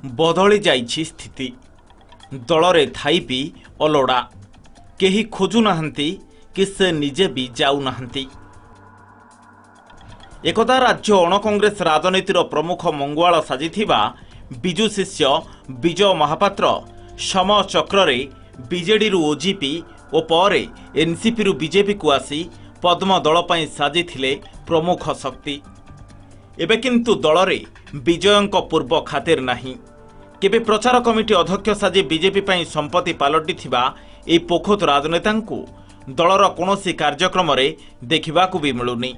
बदली जाइछि स्थिति दलरे थाई भी अलोड़ा केही खोजु नाहंती कि से निजे भी जाऊ नाहंती। एकदा राज्य अण कांग्रेस राजनीतिर प्रमुख मंगुआल साजिथिबा बिजु शिष्य विजय महापात्र सम चक्र बीजेडी रु ओजीपी और परे एनसीपी रु बीजेपी को आसी पद्म दल पई साजिथिले प्रमुख शक्ति। एबे किंतु दलरे विजयंक पूर्व खातिर नाही। केबे प्रचार कमिटी अध्यक्ष साजी बीजेपी पई संपत्ति पालटी थिबा ए पोखत राजनेतांकु दलर कोनोसी कार्यक्रम रे देखिबाकू भी मिलुनी।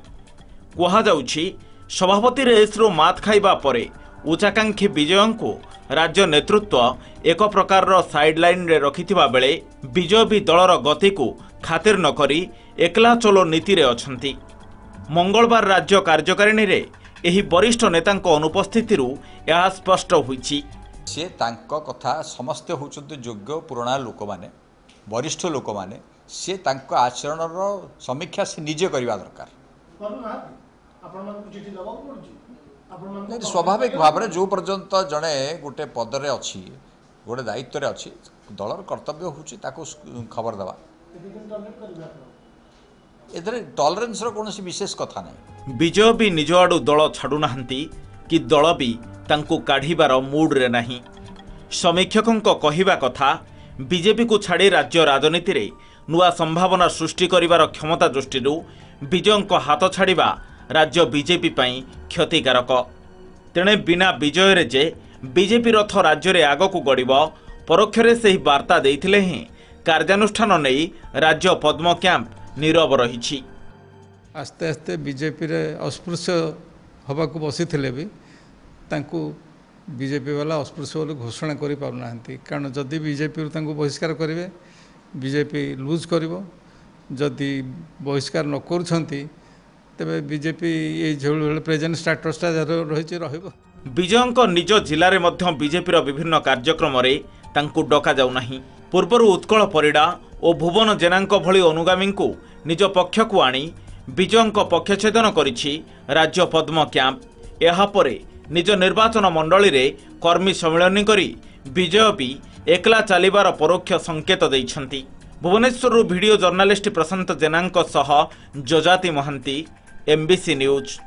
कहा जाउछि सभापति रेस्रु मात खाइबा परे उच्चाकांक्षी विजयंकु राज्य नेतृत्व एक प्रकार साइडलाइन रे रखिथिबा बेले विजय भी दलर गति को खातिर न करी एकला चलो नीति रे अछंती। मंगलवार राज्य कार्यकारिणी रे एही वरिष्ठ नेतांक अनुपस्थिति रु यह स्पष्ट होईछि। से तांको कथा समस्त होउछन्ते योग्य पुराना लोक माने वरिष्ठ लोक माने से तांको आचरण रो समीक्षा से निजे करबा दरकार। स्वाभाविक भाव में जो पर्यंत जड़े गोटे पदरे अच्छी गोटे दायित्व अच्छी दलर कर्तव्य होची ताको खबर देवा एथरे टॉलरेंस रो कोनोसी विशेष कथा नहीं। विजय भी निज आडू दल छाड़ू नाहंती कि दल भी तांको काढ़ीबार मूड रे नहीं। समीक्षकंक कहिबा कथा बीजेपी को छाड़ी राज्य राजनीति रे नुआ संभावना सृष्टि करिवार क्षमता दृष्टि विजयंक हाथ छाड़िबा राज्य बीजेपी पई क्षतिकारक। तेणे बिना विजय रे जे बीजेपी रथ राज्य रे आग को गड़िब परोक्षरे सही वार्ता देइथिले ही कार्यानुष्ठान नहीं राज्य पद्म कैंप नीरव रही। आस्ते आस्ते बीजेपी रे अस्पृश्य हवा को बसी थिले भी तांकू बीजेपी वाला अस्पृश्य बोली घोषणा करि पारु नाहंती। कारण जदि बीजेपी तांकू बहिष्कार करिवे बीजेपी लूज करिवो जदि बहिष्कार न करूछंती तेबे बीजेपी ये जो प्रेजेंट स्टेटसटा रही रहिबो। विजयंक निज जिले में मध्य बीजेपी विभिन्न कार्यक्रम रे तांकू डका जाउ नाही। पूर्वर उत्कल परिडा और भुवन जेनांक भली अनुगामी को निज पक्ष को आनी विजयंक पक्षछेदन करिछि राज्य पद्म कैंप। एहा परे निज निर्वाचन मंडली रे कर्मी सम्मेलन करी विजय भी एकला चलिबार परोक्ष संकेत दैछंती। भुवनेश्वर वीडियो जर्नालिस्ट प्रशांत जेनांक सह जजाति महांती, MBC न्यूज।